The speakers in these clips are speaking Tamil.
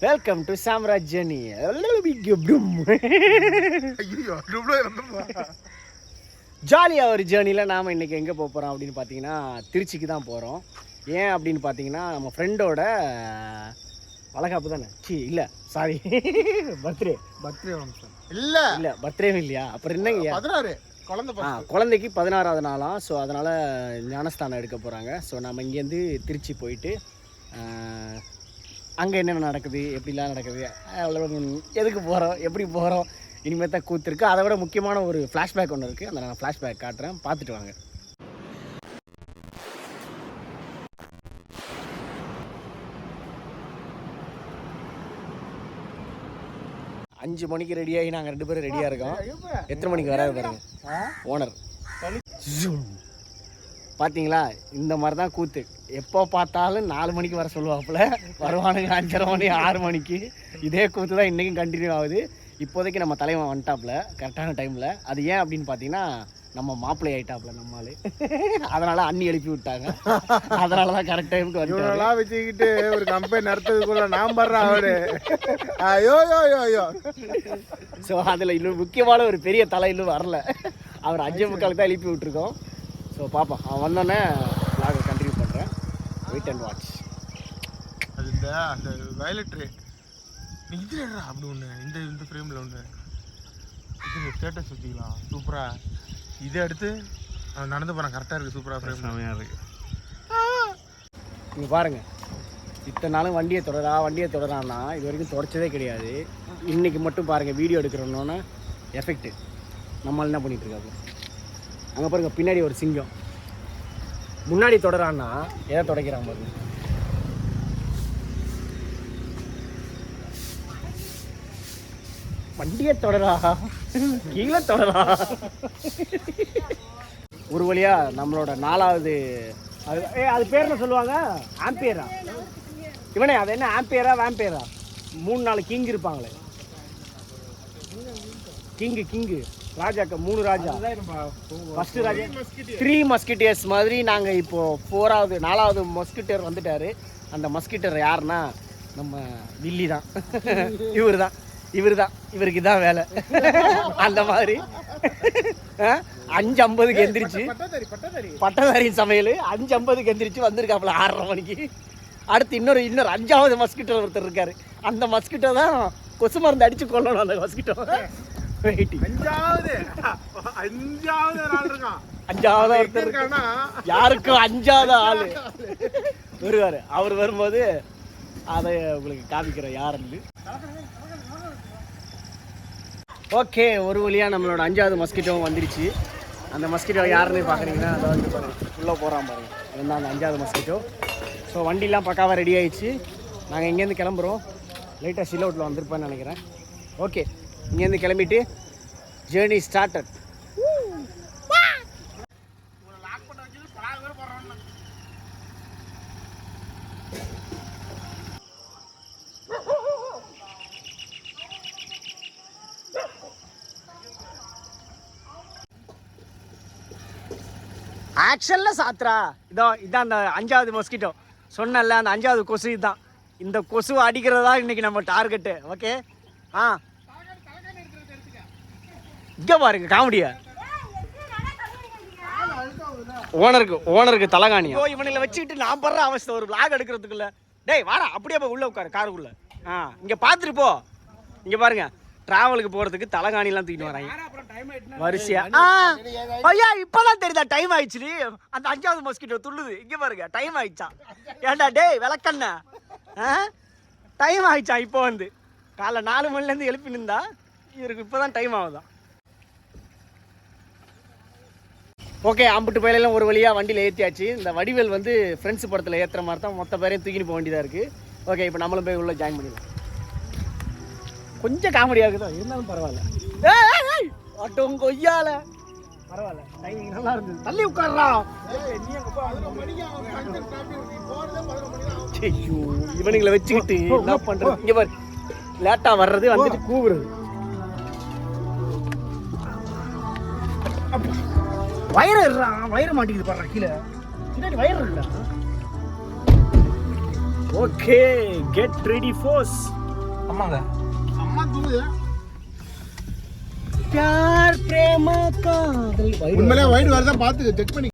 Welcome to Samraj journey. ஜாலியாக ஒரு ஜேர்னியில் நாம் இன்றைக்கி எங்கே போக போகிறோம் அப்படின்னு பார்த்தீங்கன்னா திருச்சிக்கு தான் போகிறோம். ஏன் அப்படின்னு பார்த்தீங்கன்னா நம்ம ஃப்ரெண்டோட வளகாப்பு தானே, இல்லை சாரி பர்த்டே இல்லை பர்த்டேவும் இல்லையா, அப்புறம் என்னங்கய்யா 16 குழந்தைக்கு 16வது நாளாம். ஸோ அதனால் ஞானஸ்தானம் எடுக்க போகிறாங்க. ஸோ நம்ம இங்கேருந்து திருச்சி போயிட்டு அங்கே என்னென்ன நடக்குது, எப்படிலாம் நடக்குது, எதுக்கு போகிறோம், எப்படி போகிறோம், இனிமேல் தான் கூத்துருக்கு. அதை விட முக்கியமான ஒரு ஃப்ளாஷ்பேக் ஒன்று இருக்குது, அந்த நான் ஃப்ளாஷ்பேக் காட்டுறேன், பார்த்துட்டு வாங்க. அஞ்சு மணிக்கு ரெடியாகி நாங்கள் 2 பேரும் ரெடியாக இருக்கோம். எத்தனை மணிக்கு வராது பாருங்க ஓனர். பார்த்தீங்களா, இந்த மாதிரி தான் கூத்து. எப்போ பார்த்தாலும் 4 மணிக்கு வர சொல்லுவாப்புல, வருவானுங்க 5:30 மணி 6 மணிக்கு. இதே கூத்து தான் இன்றைக்கும் கண்டினியூ ஆகுது. இப்போதைக்கு நம்ம தலைவன் வந்துட்டாப்புல கரெக்டான டைமில். அது ஏன் அப்படின்னு பார்த்தீங்கன்னா நம்ம மாப்பிள்ளை ஆகிட்டாப்புல நம்மளால, அதனால் அண்ணி எழுப்பி விட்டாங்க. அதனால தான் கரெக்ட் டைமுக்கு வந்து வச்சுக்கிட்டு ஒரு கம்பெனி நடத்துறதுக்குள்ள நான் படுறேன் அவரு. ஐயோ யோ யோ. ஸோ அதில் இன்னும் முக்கியமான ஒரு பெரிய தலை இன்னும் வரல. அவர் 5:45 தான் எழுப்பி விட்டுருக்கோம். ஸோ பார்ப்போம், அவன் வந்தோடனே vlog கண்டினியூ பண்ணுறேன். Wait and watch. அது அந்த வயலட்ரு இது அப்படி ஒன்று இந்த ஃப்ரேமில் ஒன்று இது ஸ்டேட்டஸ் வச்சுக்கலாம் சூப்பராக. இதை எடுத்து அவன் நடந்து போகிறான், கரெக்டாக இருக்குது, சூப்பராக ஃப்ரேம் செமையாக இருக்குது. நீங்கள் பாருங்கள், இத்தனை நாளும் வண்டியை தொடரான்னா இது வரைக்கும் தொடச்சதே கிடையாது. இன்றைக்கி மட்டும் பாருங்கள், வீடியோ எடுக்கிறோன்னே எஃபெக்ட்டு நம்மளால் என்ன பண்ணிகிட்ருக்காங்க. அங்கே பாருங்கள், பின்னாடி ஒரு சிங்கம். முன்னாடி தொடரான்னா எதை தொடக்கிறான் பாருங்க. வண்டியை தொடரா, கீழே தொடரா. ஒரு வழியா நம்மளோட 4வது அது பேர் என்ன சொல்லுவாங்க, ஆம்பியரா இவனே, அது என்ன ஆம்பியரா வேம்பியரா, 3-4 கிங் இருப்பாங்களே, கிங்கு ராஜாக்க 3 ராஜா. ஃபர்ஸ்ட் ராஜா 3 மஸ்கிட்டியர்ஸ் மாதிரி. நாங்கள் இப்போது 4வது மஸ்கிட்டியர் வந்துட்டார். அந்த மஸ்கிட்டியர் யாருன்னா நம்ம வில்லி தான். இவருக்கு தான் வேலை. அந்த மாதிரி 5:50க்கு எந்திரிச்சு, பட்டதாரியின் சமையல் 5:50க்கு எந்திரிச்சு வந்திருக்காப்புல 6:30 மணிக்கு. அடுத்து இன்னொரு 5வது மஸ்கிட்டோ ஒருத்தர் இருக்காரு. அந்த மஸ்கிட்டோ தான் கொசு மருந்து அடிச்சு கொள்ளணும். அந்த மஸ்கிட்டோ 5வது ஒருத்தர் யாருக்கும் 5வது ஆளு வருவாரு. அவர் வரும்போது அதை உங்களுக்கு காமிக்கிறேன் யாருன்னு. ஓகே, ஒரு வழியாக நம்மளோட 5வது மஸ்கிட்டோவும் வந்துருச்சு. அந்த மஸ்கிட்டோ யாருன்னு பார்க்குறீங்கன்னா அதை வந்து பாருங்கள், உள்ளே போகிறான் பாருங்கள், அதுதான் அந்த 5வது மஸ்கிட்டோ. ஸோ வண்டிலாம் பக்காவாக ரெடி ஆகிடுச்சு. நாங்கள் இங்கேருந்து கிளம்புறோம். லைட்டாக சில் அவுட்டில் வந்திருப்பேன்னு நினைக்கிறேன். ஓகே, இங்கேருந்து கிளம்பிட்டு ஜேர்னி ஸ்டார்டட். ஆக்ஷனில் சாத்ரா. இதான் அந்த 5வது மஸ்கிட்டோ சொன்னல, அந்த 5வது கொசு இதுதான். இந்த கொசுவை அடிக்கிறதா இன்றைக்கி நம்ம டார்கெட்டு. ஓகே, இங்கே பாருங்க காமெடியா, ஓனருக்கு தலகாணியா. இவனில் வச்சுக்கிட்டு நான் படுற அவஸ்தை ஒரு vlog எடுக்கிறதுக்குள்ள. டேய் வாடா, அப்படியே போய் உள்ளே உட்காரு காருக்குள்ளே. இங்கே பார்த்துட்டு போ. இங்கே பாருங்க, டிராவலுக்கு போகிறதுக்கு தலகாணிலாம் தூக்கிட்டு வராங்க வரிசையா. ஐயா இப்போதான் தெரியுதா டைம் ஆயிடுச்சு. அந்த 5வது மஸ்கிட்டோ துள்ளுது. இங்கே பாருங்க, டைம் ஆயிடுச்சா. ஏண்டா டேய் விளக்கண்ண, டைம் ஆயிடுச்சா. இப்போ வந்து காலைல 4 மணிலேருந்து எழுப்பி நின்றா இவருக்கு இப்போ தான் டைம் ஆகுதான். ஓகே, அம்புட்டு பயிலெல்லாம் ஒரு வழியாக வண்டியில் ஏற்றியாச்சு. இந்த வடிவேல் வந்து ஃப்ரெண்ட்ஸ் படத்தில் ஏற்றுற மாதிரி தான் மொத்த பேரையும் தூக்கிட்டு போக வேண்டியதாக இருக்குது. ஓகே, இப்போ நம்மளும் போய் உள்ளே ஜாயின் பண்ணிடலாம். கொஞ்சம் காமெடியாக இருக்குதோ, இருந்தாலும் பரவாயில்ல. ஆட்டோங்க கொய்யால பரவாயில்ல, டைமிங் நல்லா இருந்தது. தள்ளி உட்கார்றா. இவனுங்களை வச்சுக்கிட்டு என்ன பண்றது. இங்க பாரு, லேட்டா வர்றது, வந்துட்டு கூவுறது. வயிறு மாட்டிக்குது பாரு கீழே. பின்னாடி வயிறு இருக்குடா. Okay, get ready force. ஆமாங்க அம்மா தூங்குது. பியார் பிரேம காதல் உண்மையிலே வைடு வரதா பார்த்து செக் பண்ணி.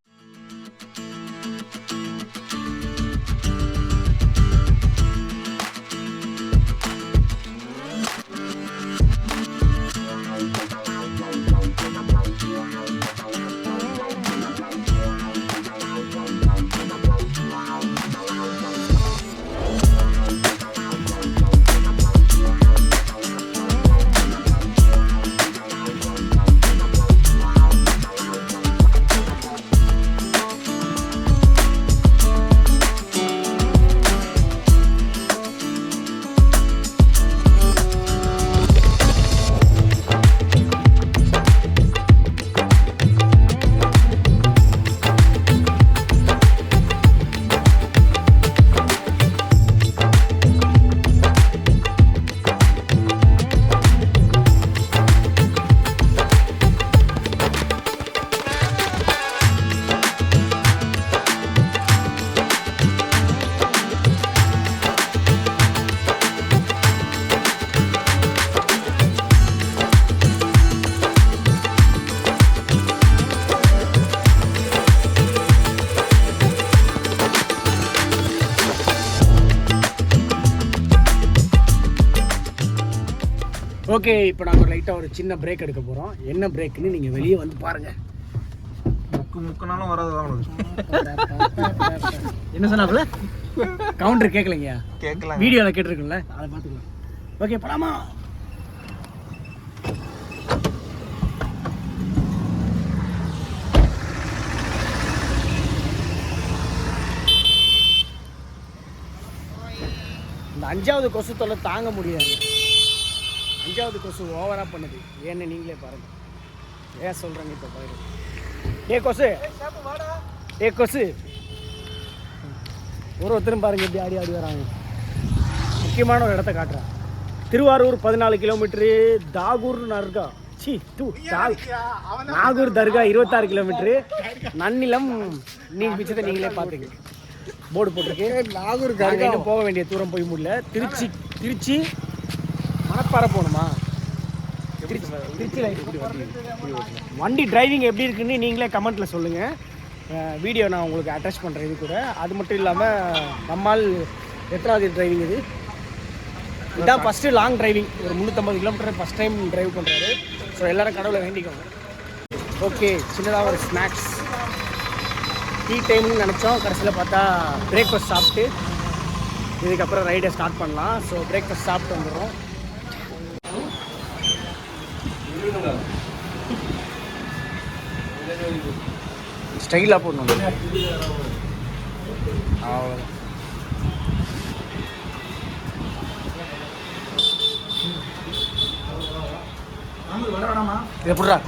ஓகே, இப்போ நாங்கள் லைட்டாக ஒரு சின்ன பிரேக் எடுக்க போகிறோம். என்ன பிரேக்குன்னு நீங்கள் வெளியே வந்து பாருங்கள். முக்குனாலும் வராதுதான் உனக்கு. என்ன சொன்னாப்புல? கவுண்டர் கேட்கலைங்க, கேட்கலாம். வீடியோவில் கேட்டிருக்குல்ல, அதை பார்த்துக்கலாம். ஓகே, படாமா. இந்த 5வது கொசு தொல்லை தாங்க முடியாது. 5வது கொசு ஓவராக பண்ணுது. ஏன்னு நீங்களே பாருங்கள். ஏன் சொல்கிறேங்க இப்போ பாருங்க. கொசு கொசு ஒருத்தரும் பாருங்க எப்படி ஆடி ஆடி வராங்க. முக்கியமான ஒரு இடத்த காட்டுறேன். திருவாரூர் 14 கிலோமீட்டரு, தாகூர் தர்கா நாகூர் தர்கா 26 கிலோமீட்டரு, நன்னிலம் நீங்க மிச்சத்தை நீங்களே பார்த்துங்க. போர்டு போட்டிருக்கு. நாகூர் தர்கா போக வேண்டிய தூரம் போய் முடியல. திருச்சி மணப்பாறை போகணுமா? திருச்சியில் வண்டி டிரைவிங் எப்படி இருக்குன்னு நீங்களே கமெண்ட்டில் சொல்லுங்கள். வீடியோ நான் உங்களுக்கு அட்டாச் பண்ணுறேன் இது கூட. அது மட்டும் இல்லாமல் நம்மால் எத்தனாவது டிரைவிங் இது? இதான் ஃபஸ்ட்டு லாங் டிரைவிங். ஒரு 350 கிலோமீட்டர் ஃபஸ்ட் டைம் டிரைவ் பண்ணுறாரு. ஸோ எல்லோரும் கடவுளை வேண்டிக்கோங்க. ஓகே, சின்னதாக ஒரு ஸ்நாக்ஸ் டீ டைம்னு நினச்சோம். கடைசியில் பார்த்தா பிரேக்ஃபாஸ்ட் சாப்பிட்டு இதுக்கப்புறம் ரைடை ஸ்டார்ட் பண்ணலாம். ஸோ பிரேக்ஃபாஸ்ட் சாப்பிட்டு வந்துடுறோம். ஸ்டைலாக போடணும். அவ்வளோதான். எப்படா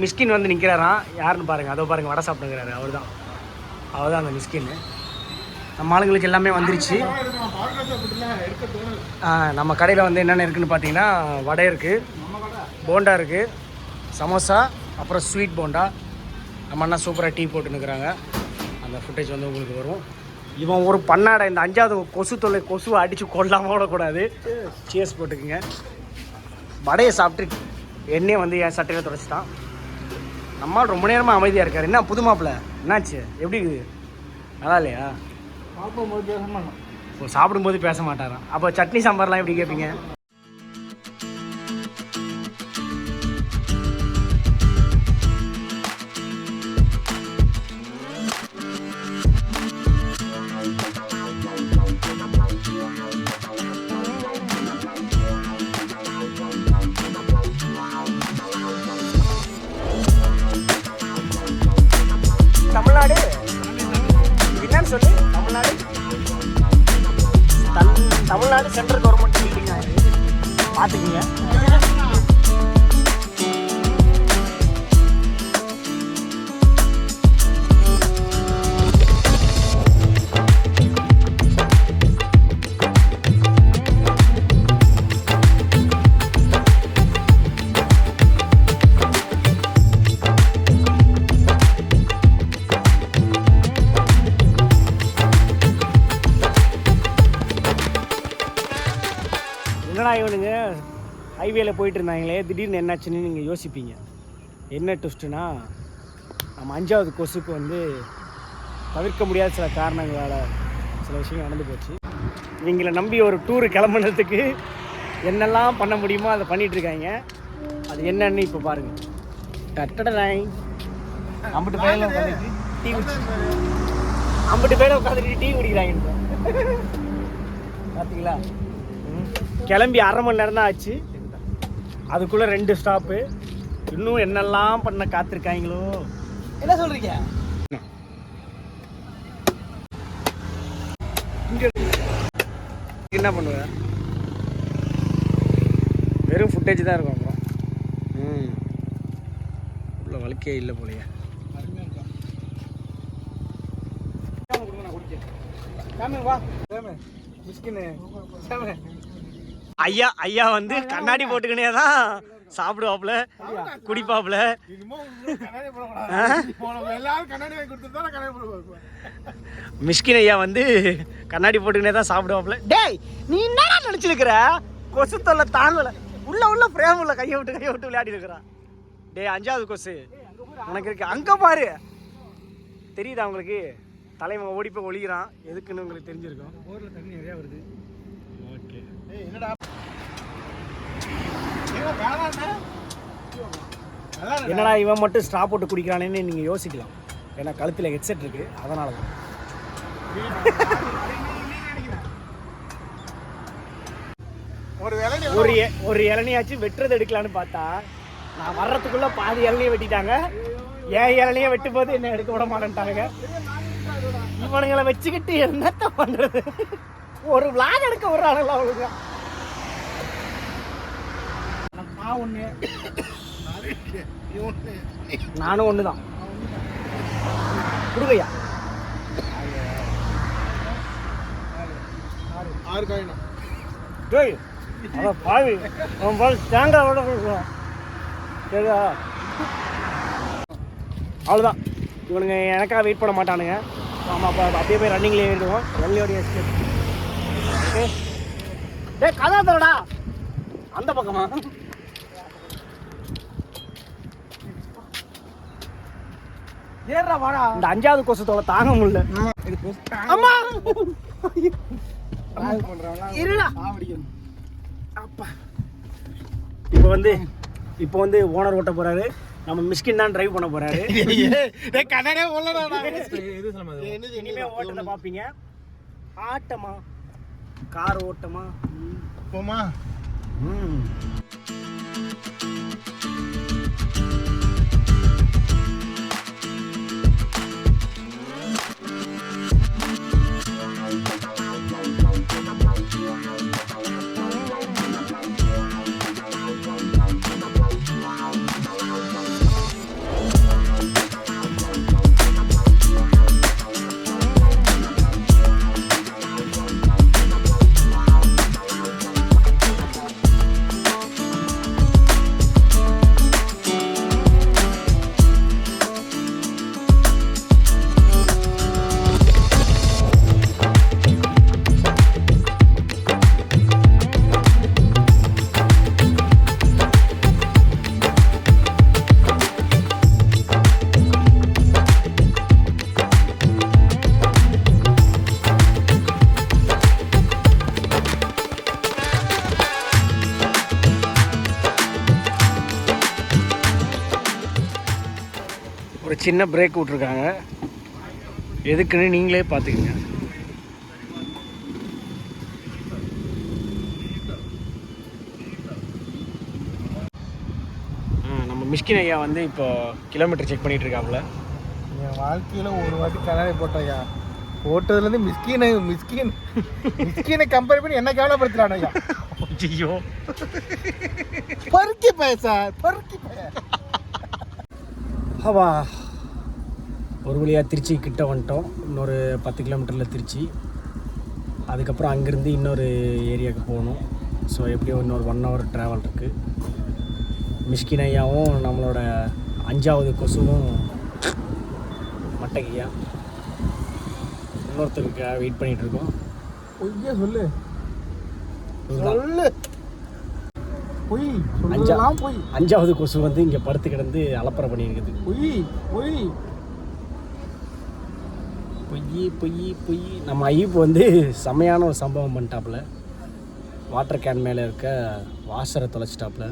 மிஸ்கின் வந்து நிற்கிறாராம். யாருன்னு பாருங்கள். அதோ பாருங்கள், வடை சாப்பிட்டுங்கிறாரு. அவர் தான் அந்த மிஸ்கின். நம்ம ஆளுங்களுக்கு எல்லாமே வந்துருச்சு. நம்ம கடையில் வந்து என்னென்ன இருக்குதுன்னு பார்த்தீங்கன்னா, வடை இருக்குது, போண்டா இருக்குது, சமோசா, அப்புறம் ஸ்வீட் போண்டா. நம்ம அண்ணா சூப்பராக டீ போட்டுன்னுக்குறாங்க. அந்த ஃபுட்டேஜ் வந்து உங்களுக்கு வரும். இவன் ஒரு பண்ணாடை. இந்த 5வது கொசுவை அடித்து கொல்லாமல் விடக்கூடாது. சேர்ஸ் போட்டுக்குங்க. வடையை சாப்பிட்டு எண்ணெயை வந்து என் சட்டையில் துடைச்சிட்டான். நம்மால் ரொம்ப நேரமாக அமைதியாக இருக்கார். என்ன புது மாப்பிள்ள, என்னாச்சு? எப்படி இருக்குது? நல்லா இல்லையா? சாப்பிடும்போது பேச மாட்டான். ஓ, சாப்பிடும்போது பேச மாட்டாரான். அப்போ சட்னி சாம்பார்லாம் எப்படி கேட்பீங்க? தமிழ்நாடு என்னன்னு சொல்லு. தமிழ்நாடு சென்ட்ரல் கவர்மெண்ட் மீட்டிங் பார்த்துக்குங்க. என்னடா இவனுங்க ஹைவேல போயிட்டு இருந்தாங்களே திடீர்னு என்னாச்சுன்னு நீங்கள் யோசிப்பீங்க. என்ன ட்விஸ்ட்டுனா, நம்ம 5வது கொசுக்கு வந்து தவிர்க்க முடியாத சில காரணங்களால் சில விஷயங்கள் நடந்து போச்சு. இவங்களை நம்பி ஒரு டூரு கிளம்புனதுக்கு என்னெல்லாம் பண்ண முடியுமோ அதை பண்ணிகிட்ருக்காங்க. அது என்னன்னு இப்போ பாருங்கள். டட்டடலாய் அம்பிட்டு பேரில் உட்காந்துட்டு டீ குடிச்சு அம்பிட்டு பேரில் உட்காந்துட்டு டீ குடிக்கிறாங்க. பார்த்தீங்களா? கிளம்பி 1/2 மணி நேரம் தான் ஆச்சு. அதுக்குள்ளே 2 ஸ்டாப்பு. இன்னும் என்னெல்லாம் பண்ண காத்திருக்காங்களோ. என்ன சொல்கிறீங்க? என்ன பண்ணுவேன்? வெறும் ஃபுட்டேஜ் தான் இருக்கும். அப்புறம் உள்ள வழக்கே இல்லை போலையே. ஐயா வந்து கண்ணாடி போட்டுக்கினே தான் சாப்பிடுவாப்புல, குடிப்பாப்புல. மிஸ்கின் ஐயா வந்து கண்ணாடி போட்டுக்கினே தான் சாப்பிடுவாப்புல. டேய் நீ என்னடா நினச்சிருக்கிற? கொசு தொல்லை தாங்கல. உள்ள பிரேம் உள்ள கையை விட்டு விளையாடி இருக்கிறான். டேய் 5வது கொசு உனக்கு இருக்கு. அங்கே பாரு, தெரியுதா உங்களுக்கு? தலைவன் ஓடி போய் ஒழிக்கிறான். எதுக்குன்னு உங்களுக்கு தெரிஞ்சிருக்கும். ஊரில் தண்ணி நிறையா வருது. ஓகே. என்னடா இவன் மட்டும் ஸ்ட்ரா போட்டு குடிக்கிறானேன்னு நீங்கள் யோசிக்கலாம். ஏன்னா கழுத்தில் ஹெட்செட் இருக்குது, அதனால தான். ஒரு இளநியாச்சும் வெட்டுறது எடுக்கலான்னு பார்த்தா நான் வர்றதுக்குள்ளே பாதி இளநியை வெட்டிட்டாங்க. ஏன் இளநியை வெட்டும் போது என்ன எடுக்க விட மாட்டேன்ட்டாங்க. இவனுங்களை வச்சுக்கிட்டு என்னத்த பண்றது? ஒரு விளாக் எடுக்க விடுறானுங்களா அவளுங்க? நானும் ஒண்ணுதான். கொடுங்கய்யா. 6 காயினா பாவி அவன் பால் தேங்காய் விட கொடுக்குறான். சரியா? அவ்வளோதான். இவனுங்க எனக்காக வெயிட் பண்ண மாட்டானுங்க. ஆமாம், அப்போ அப்படியே போய் ரன்னிங்லேயே ஏறிடுவோம். வெள்ளையோடைய எஸ்கேப். ஓகே. டே கதா தரடா அந்த பக்கமா. ஏறா வாடா. இந்த 5வது கொசத்தோட தாங்க முடியல. அம்மா இருடா. அப்பா இப்போ வந்து ஓனர் ஓட்ட போறாரு. நம்ம மிஸ்கின் தான் டிரைவ் பண்ண போறாரு. இனிமே ஓட்டத்தை பார்ப்பீங்க. ஆட்டமா கார் ஓட்டமா போமா? ஒரு சின்ன பிரேக் விட்ருக்காங்க. எதுக்குன்னு நீங்களே பார்த்துக்கங்க. நம்ம மிஸ்கின் ஐயா வந்து இப்போ கிலோமீட்டர் செக் பண்ணிட்டு இருக்காப்புல. என் வாழ்க்கையில் ஒரு வாட்டி கண்ணாடி போட்டோம்யா. போட்டதுலேருந்து மிஸ்கினை கம்பேர் பண்ணி என்ன கேவலப்படுத்துறான் ஐயா. ஐயோ பொறுக்கி பேசா பொறுக்கி பேச. ஹவா ஒரு வழியாக திருச்சி கிட்ட வந்துட்டோம். இன்னொரு 10 கிலோமீட்டரில் திருச்சி. அதுக்கப்புறம் அங்கேருந்து இன்னொரு ஏரியாவுக்கு போகணும். ஸோ எப்படியும் இன்னொரு 1 hour ட்ராவல் இருக்குது. மிஸ்கின் ஐயாவும் நம்மளோட 5வது கொசுவும் மட்டைக்கையா இன்னொருத்தருக்கு வெயிட் பண்ணிகிட்ருக்கோம். சொல்லு சொல்லு பொய் அஞ்சா சொல்லலாம் பொய் 5வது கொசு வந்து இங்கே படுத்து கிடந்து அலப்பறை பண்ணியிருக்குது. பொய் பொய் பொய் பொய் பொய். நம்ம ஐயப்பு வந்து செம்மையான ஒரு சம்பவம் பண்ணிட்டாப்புல. வாட்டர் கேன் மேலே இருக்க வாஷரை தொலைச்சிட்டாப்புல.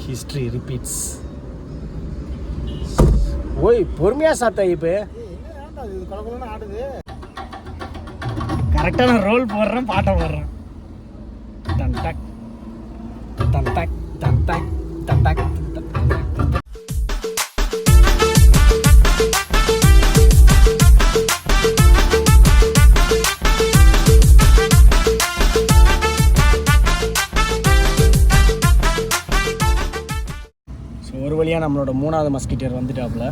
History repeats. ஓய் பொறுமையாக சாப்பிட்ட ஐயப்பு. ஆடுது. கரெக்டாக நான் ரோல் போடுறேன், பாட்டை போடுறேன். டன் டக் டன் டக் டன் டக் டன் டக். ஸோ ஒரு வழியாக நம்மளோட 3வது மஸ்கிட்டர் வந்துட்டாப்புல.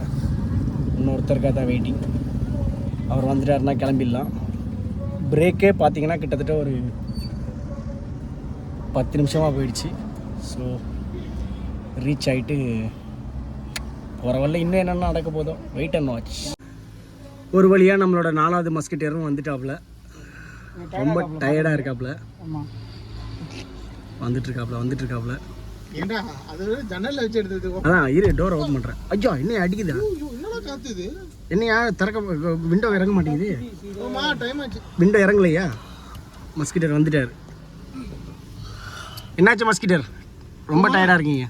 இன்னொருத்தருக்காக தான் வெயிட்டிங். அவர் வந்துட்டாருன்னா கிளம்பிடலாம். பிரேக்கே பார்த்தீங்கன்னா கிட்டத்தட்ட ஒரு 10 நிமிஷமாக போயிடுச்சு. ஸோ ரீச் ஆகிட்டு போகிற வரல இன்னும் என்னென்ன நடக்க போதும், வெயிட் அண்ட் வாட்ச். ஒரு வழியாக நம்மளோட 4வது மஸ்கிட்டரும் வந்துட்டாப்புல. ரொம்ப டயர்டாக இருக்காப்புல. வந்துட்டுருக்காப்புல. ஏண்டா அது ஜன்னல்ல வச்சு எடுத்தது. அதான் இரு, டோரை ஓப்பன் பண்ணுறேன். ஐயோ என்ன அடிக்குதா? என்னடா காத்துது? என்னையா திறக்க விண்டோ இறங்க மாட்டேங்குது. டைம் ஆச்சு. விண்டோ இறங்கலையா? மஸ்கிட்டர் வந்துட்டார். என்னாச்சு மஸ்கிட்டர், ரொம்ப டயர்டாக இருக்கீங்க?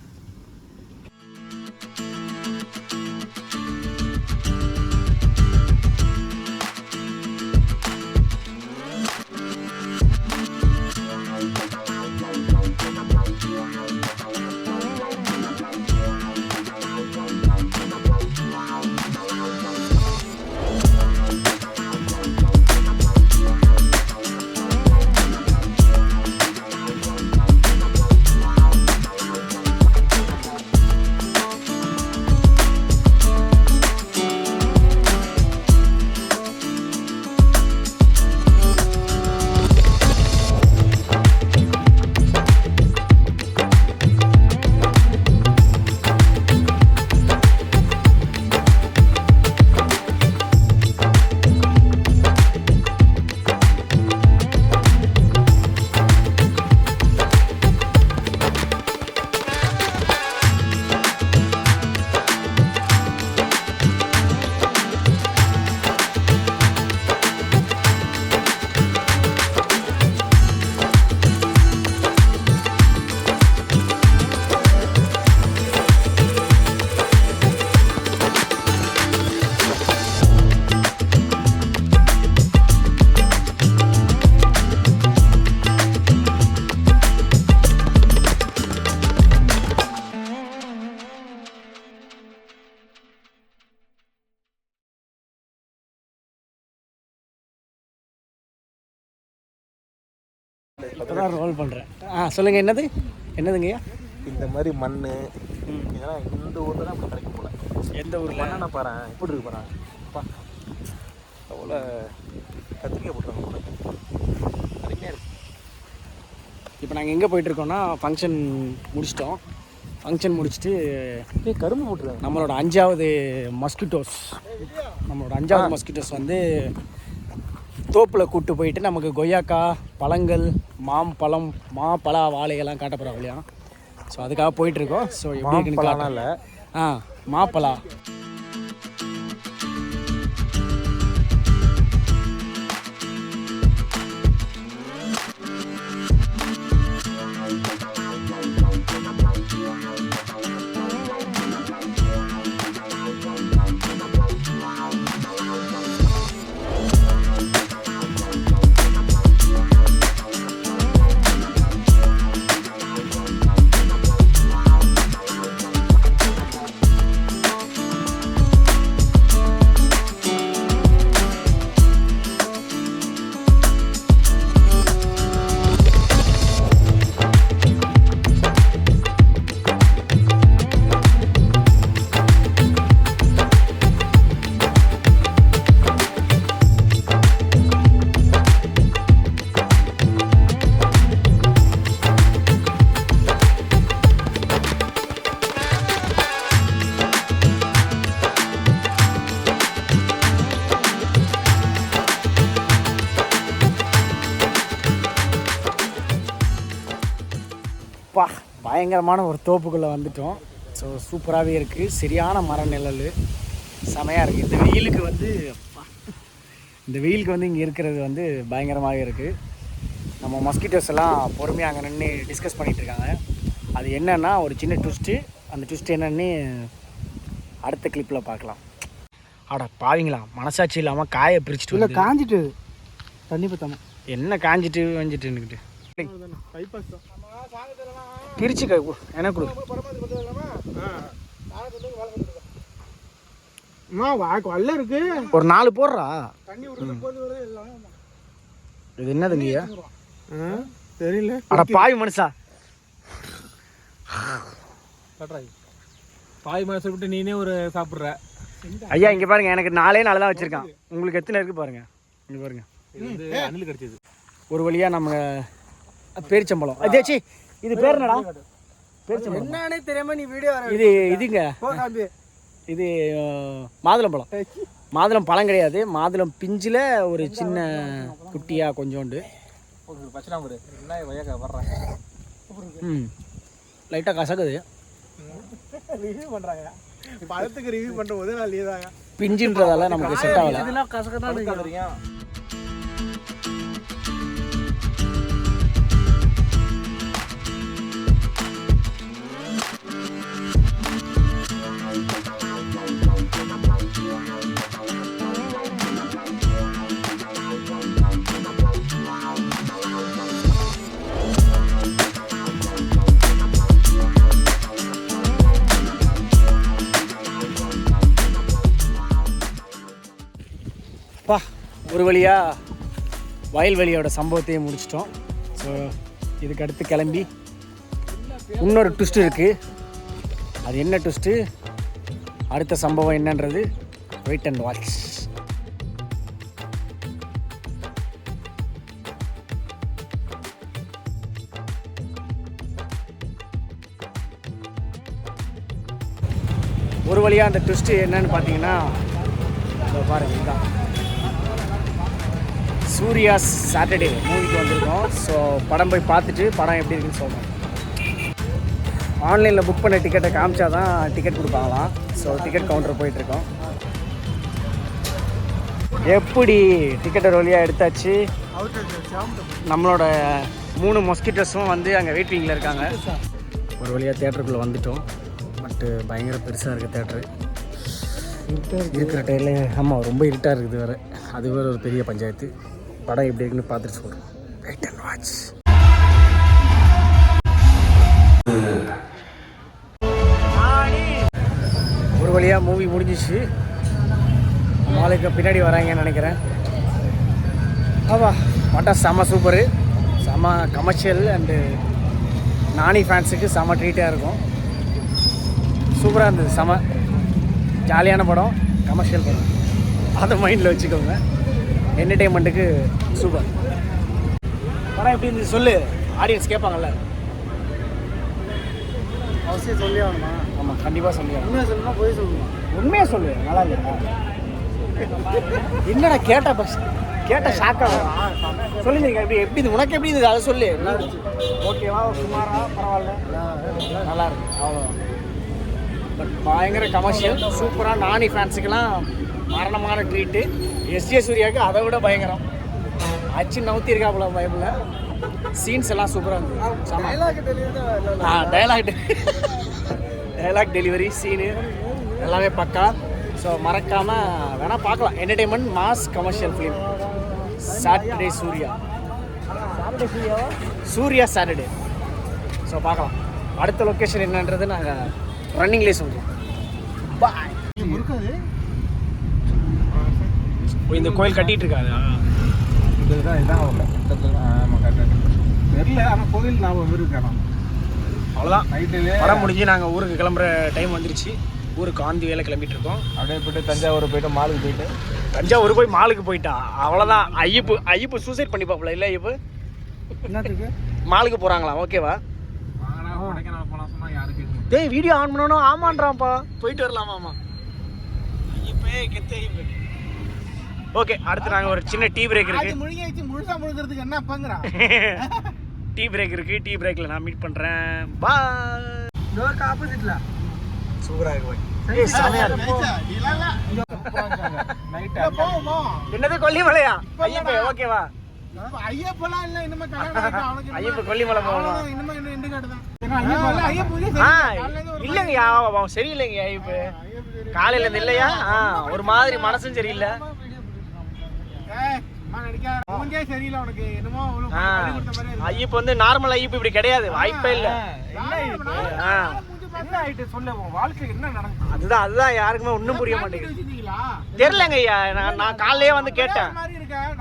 இப்போதான் ரோல் பண்ணுறேன். சொல்லுங்கள். என்னதுங்கய்யா? இந்த மாதிரி மண் இதெல்லாம் இந்த ஊரில் தான் அப்படி கிடைக்கும் போல. எந்த ஊரில்? மண்ணை பாறேன் எப்படி இருக்கு பாறேன். அப்பா அவ்வளோ கத்திரிக்காய் போட்டுருவாங்க போல. அருமையாக இருக்கு. இப்போ நாங்கள் எங்கே போயிட்டுருக்கோன்னா ஃபங்க்ஷன் முடிச்சிட்டோம். ஃபங்க்ஷன் முடிச்சுட்டு கரும்பு போட்டுருக்காங்க. நம்மளோட 5வது மஸ்கிட்டோஸ் வந்து தோப்பில் கூப்பிட்டு போயிட்டு நமக்கு கொய்யாக்காய், பழங்கள், மாம்பழம், மாப்பழ, வாழைகள்லாம் காட்ட போகிறோம் இல்லையா. ஸோ அதுக்காக போயிட்டுருக்கோம். ஸோ எப்படி இருக்குன்னு காணல. மாப்பழா. பா பயங்கரமான ஒரு தோப்புக்குள்ளே வந்துட்டோம். ஸோ சூப்பராகவே இருக்குது. சரியான மர நிழல் செமையாக இருக்குது. இந்த வெயிலுக்கு வந்து இங்கே இருக்கிறது வந்து பயங்கரமாகவே இருக்குது. நம்ம மஸ்கிட்டோஸ் எல்லாம் பொறுமையாக அங்கே நின்று டிஸ்கஸ் பண்ணிகிட்ருக்காங்க. அது என்னென்னா ஒரு சின்ன ட்விஸ்ட்டு. அந்த ட்விஸ்ட் என்னன்னு அடுத்த கிளிப்பில் பார்க்கலாம். ஆடா பாவிங்களா, மனசாட்சி இல்லாமல் காயை பிரிச்சுட்டு இல்லை காஞ்சிட்டு தண்ணி பத்தாம என்ன காஞ்சிட்டு வஞ்சிட்டுன்னுக்கிட்டு பிரிச்சு எனக்கு கொடு. வல்ல இருக்கு ஒரு 4 போடுறா. தண்ணி இது என்னதுங்க தெரியல. அட பாவி மனுஷா, பாய் மனசை விட்டு நீனே ஒரு சாப்பிட்ற. ஐயா இங்கே பாருங்க, எனக்கு 4 தான் வச்சுருக்கான். உங்களுக்கு எத்தனை இருக்குது பாருங்க. இங்கே பாருங்க, அணில் கிடைச்சது. ஒரு வழியாக நம்ம பேரிச்சம்பழம். அஜேச்சி இது பேர் என்னடா? பேரிச்சம்பழம் என்னன்னே தெரியாம நீ வீடியோ இது இதுங்க இது மாதுளம்பழம். மாதுளம் பழம் கிடையாது, மாதுளம் பிஞ்சில் ஒரு சின்ன குட்டியாக கொஞ்சோண்டு. லைட்டாக கசக்குது. ரிவ்யூ பண்ணுறாங்க, பழத்துக்கு ரிவ்யூ பண்ணுற போது நான் லீதாங்க பிஞ்சுன்றதால நமக்கு செட் ஆகலை. இதெல்லாம் கசக்கதான் தெரியும். பா ஒரு வழியாக வயல்வெளியோட சம்பவத்தையும் முடிச்சிட்டோம். ஸோ இதுக்கு அடுத்து கிளம்பி இன்னொரு ட்விஸ்ட் இருக்குது. அது என்ன ட்விஸ்ட்டு, அடுத்த சம்பவம் என்னன்றது வெயிட் அண்ட் வாட்ச். ஒரு வழியாக அந்த ட்விஸ்ட்டு என்னன்னு பார்த்தீங்கன்னா பாருங்க, இதுதான் சூர்யா சாட்டர்டே மூவிக்கு வந்திருக்கோம். ஸோ படம் போய் பார்த்துட்டு படம் எப்படி இருக்குன்னு சொல்கிறேன். ஆன்லைனில் புக் பண்ண டிக்கெட்டை காமிச்சா தான் டிக்கெட் கொடுப்பாங்களாம். ஸோ டிக்கெட் கவுண்டர் போயிட்டுருக்கோம். எப்படி டிக்கெட்டை வழியாக எடுத்தாச்சு. நம்மளோட 3 மொஸ்கிட்டோஸும் வந்து அங்கே வெயிட்டிங்கில் இருக்காங்க. ஒரு வழியாக தேட்டருக்குள்ளே வந்துட்டோம். பட்டு பயங்கர பெருசாக இருக்குது தேட்டரு. இருக்கிற டைமில் ஆமாம் ரொம்ப இருட்டாக இருக்குது வேறு. அது வேறு ஒரு பெரிய பஞ்சாயத்து. படம் எப்படி இருக்குன்னு பார்த்துட்டு சொல்கிறோம். Wait and watch. ஒரு வழியாக மூவி முடிஞ்சிச்சு. நாளைக்கு பின்னாடி வராங்கன்னு நினைக்கிறேன். ஆவா படம் செம்ம சூப்பரு, செம்ம கமர்ஷியல் அண்டு நானி ஃபேன்ஸுக்கு செம்ம ட்ரீட்டாக இருக்கும். சூப்பராக இருந்தது, செம்ம ஜாலியான படம், கமர்ஷியல் படம். அதை மைண்டில் வச்சுக்கோங்க. என்டர்டெயின்மெண்ட்டுக்கு சூப்பர் படம். எப்படி இருந்துச்சு சொல்லு, ஆடியன்ஸ் கேட்பாங்கல்ல. அவசியம் சொல்லி ஆகணுமா? ஆமாம் கண்டிப்பாக சொல்லி ஆகணும். உண்மையாக சொல்லணுமா போய் சொல்லணுமா? உண்மையாக சொல்லு, நல்லா இல்லையா? என்னடா கேட்ட ஷாக்காக சொல்லுங்க. எப்படி இது உனக்கு எப்படி இருந்தது அதை சொல்லு. ஓகேவா, சுமாரா, பரவாயில்ல, நல்லா இருக்கு, அவ்வளோ. பட் பயங்கர கமர்ஷியல், சூப்பராக நானி ஃபேன்ஸுக்கெல்லாம் மரணமான ட்ரீட்டு. எஸ்ஜே சூர்யாவுக்கு அதை விட பயங்கரம். அச்சு நவுத்தி இருக்காப்புல பைபிள். சீன்ஸ் எல்லாம் சூப்பராக இருந்தது. டைலாக் டெலிவரி சீனு எல்லாமே பக்கா. ஸோ மறக்காமல் வேணால் பார்க்கலாம். Entertainment mass commercial film Saturday Suriya. Suriya Saturday. So பார்க்கலாம். அடுத்த லொக்கேஷன் என்னன்றது நாங்கள் ரன்னிங்லேயே சொல்கிறோம். பாய். இந்த கோயில் கட்டிகிட்டு இருக்காது. தெரியல, ஆனால் கோவில் ஞாபகம் இருக்கா? அவ்வளோதான். படம் முடிஞ்சு நாங்கள் ஊருக்கு கிளம்புற டைம் வந்துருச்சு. ஊருக்கு ஆந்தி வேலை கிளம்பிட்டு இருக்கோம். அப்படியே போய்ட்டு தஞ்சாவூர் போய்ட்டு மாலுக்கு போயிட்டு தஞ்சாவூர் போய் மாலுக்கு போயிட்டா அவ்வளோதான். ஐயப்பு சூசைட் பண்ணிப்பாப்புல. இல்லை ஐயப்பு என்னத்துக்கு மாலுக்கு போகிறாங்களா? ஓகேவா? டேய் வீடியோ ஆன் பண்ணணும். ஆமான்றான்ப்பா, போயிட்டு வரலாமாம்மா. ஐயப்பே கெத்து ஐயப்பு. ஓகே, அடுத்து நாங்கள் ஒரு சின்ன டீ பிரேக் இருக்கு. முழுகி வச்சு முழுசா முழுகிறதுக்கு என்ன பங்குறா? டீ பிரேக் இருக்குது, டீ பிரேக்கில் நான் மீட் பண்ணுறேன். பாய். டோருக்கு ஆப்போசிட்ல சூப்பராக இருக்கு பாய். ஏய் செமையா இருக்கு. என்னது கொல்லிமலையா? ஐயப்ப ஓகேவா? ஐயப்பெல்லாம் இல்ல இனிமே கல்யாணம் அவனுக்கு ஐயப்ப கொல்லிமலை போகலாம். இனிமே என்ன எண்டு காட்டுதான் இல்லைங்கய்யா, அவன் சரியில்லைங்க ஐயப்பு. காலையில இருந்து இல்லையா? ஒரு மாதிரி மனசும் சரியில்லை. சரியில்லை உனக்கு என்னமோ ஐயப்பு வந்து நார்மல் ஐயப்பு இப்படி கிடையாது, வாய்ப்பே இல்லை. என்ன ஆயிட்டு சொல்ல வாழ்க்கை என்ன நடக்கும்? அதுதான் யாருக்குமே ஒன்றும் புரிய மாட்டேங்குது. தெரியலங்க ஐயா, நான் காலையிலே வந்து கேட்டேன்.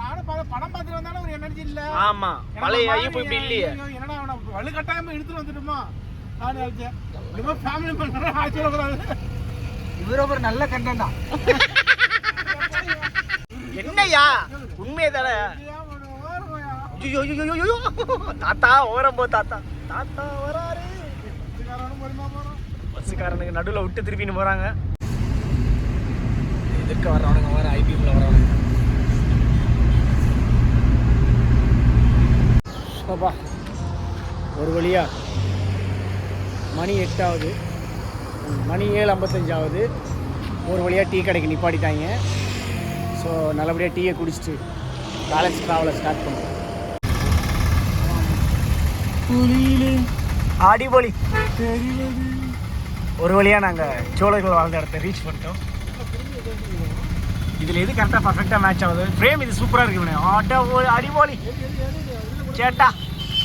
நானும் படம் பார்த்துட்டு வந்தாலும் ஒரு எனர்ஜி இல்ல. ஆமா, பழைய ஐயப்பு இப்படி இல்லையே. என்னடா அவனை வலுக்கட்டாயமா எடுத்துட்டு வந்துட்டுமா? நான் நினைச்சேன் இனிமே ஃபேமிலி பண்றேன் ஆச்சரியக்கூடாது. இவர ஒரு நல்ல கண்டென்ட் தான். என்னய்யா உண்மையே தானே. தாத்தா ஓரம் போ, தாத்தா தாத்தா வராரு. பஸ்ஸுக்காரனுக்கு நடுவில் விட்டு திருப்பின்னு போறாங்க. எதிர்க்க வர்றவனுங்க வர ஐபிஎம்ல வரவனுங்க. பாப்பா ஒரு வழியா மணி 8 ஆகுது, மணி 7:55 ஆகுது. ஒரு வழியாக டீ கடைக்கு நிப்பாட்டிட்டாங்க. ஸோ நல்லபடியாக டீயை குடிச்சிட்டு பேலன்ஸ் ட்ராவலை ஸ்டார்ட் பண்ணுறோம். அடிபொலி. ஒரு வழியாக நாங்கள் சோழர்கள் வாழ்ந்த இடத்த ரீச் பண்ணிட்டோம். இதில் எது கரெக்டாக பர்ஃபெக்டாக மேட்ச் ஆகுது. ஃப்ரேம் இது சூப்பராக இருக்குண்ணே. ஆட்டோ அடிபொலி சேட்டா,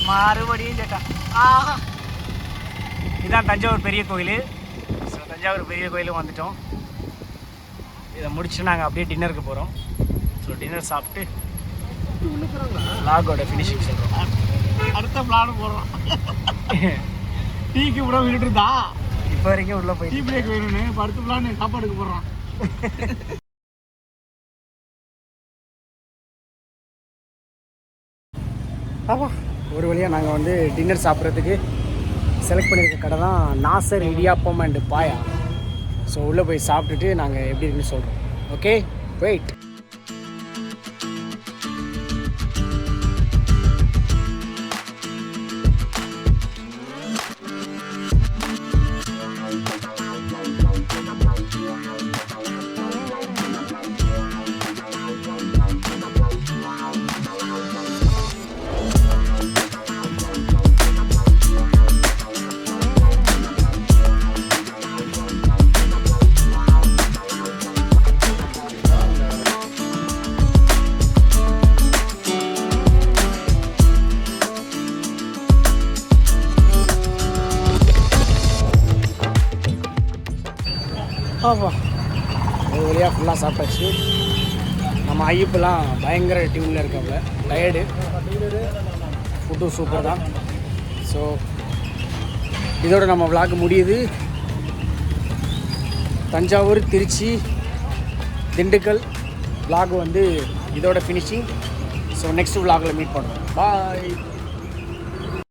மறுபடியும் சேட்டா. ஆஹா, இதுதான் தஞ்சாவூர் பெரிய கோயில். ஸோ தஞ்சாவூர் பெரிய கோயிலும் வந்துட்டோம். இதை முடிச்சுட்டு நாங்கள் அப்படியே டின்னருக்கு போகிறோம். ஸோ டின்னர் சாப்பிட்டு லாகோட ஃபினிஷிங் சொல்கிறோம். அடுத்த பிளான் போடுறோம். டீக்கு கூட விட்டுட்டு இருந்தா இப்போ வரைக்கும் உள்ளே போய் டீ பிரேக் வேணும்னு அடுத்த பிளான் சாப்பாடுக்கு போடுறான். ஆமாம், ஒரு வழியாக நாங்கள் வந்து டின்னர் சாப்பிட்றதுக்கு செலக்ட் பண்ணியிருக்க கடை தான் நாசர் இடியாப்பம் அண்டு பாயா. ஸோ உள்ளே போய் சாப்பிட்டுட்டு நாங்கள் எப்படி இருக்குன்னு சொல்கிறோம். Okay, wait. ஆமாம், ஒரு வழியாக ஃபுல்லாக சாப்பிட்டாச்சு. நம்ம ஐயப்பெல்லாம் பயங்கர டியூனில் இருக்காப்புல, டயர்டு. ஃபுட்டும் சூப்பர் தான். ஸோ இதோட நம்ம விளாக் முடியுது. தஞ்சாவூர், திருச்சி, திண்டுக்கல் விளாக் வந்து இதோட ஃபினிஷிங். ஸோ நெக்ஸ்ட் விளாகில் மீட் பண்ணுறோம். பாய்.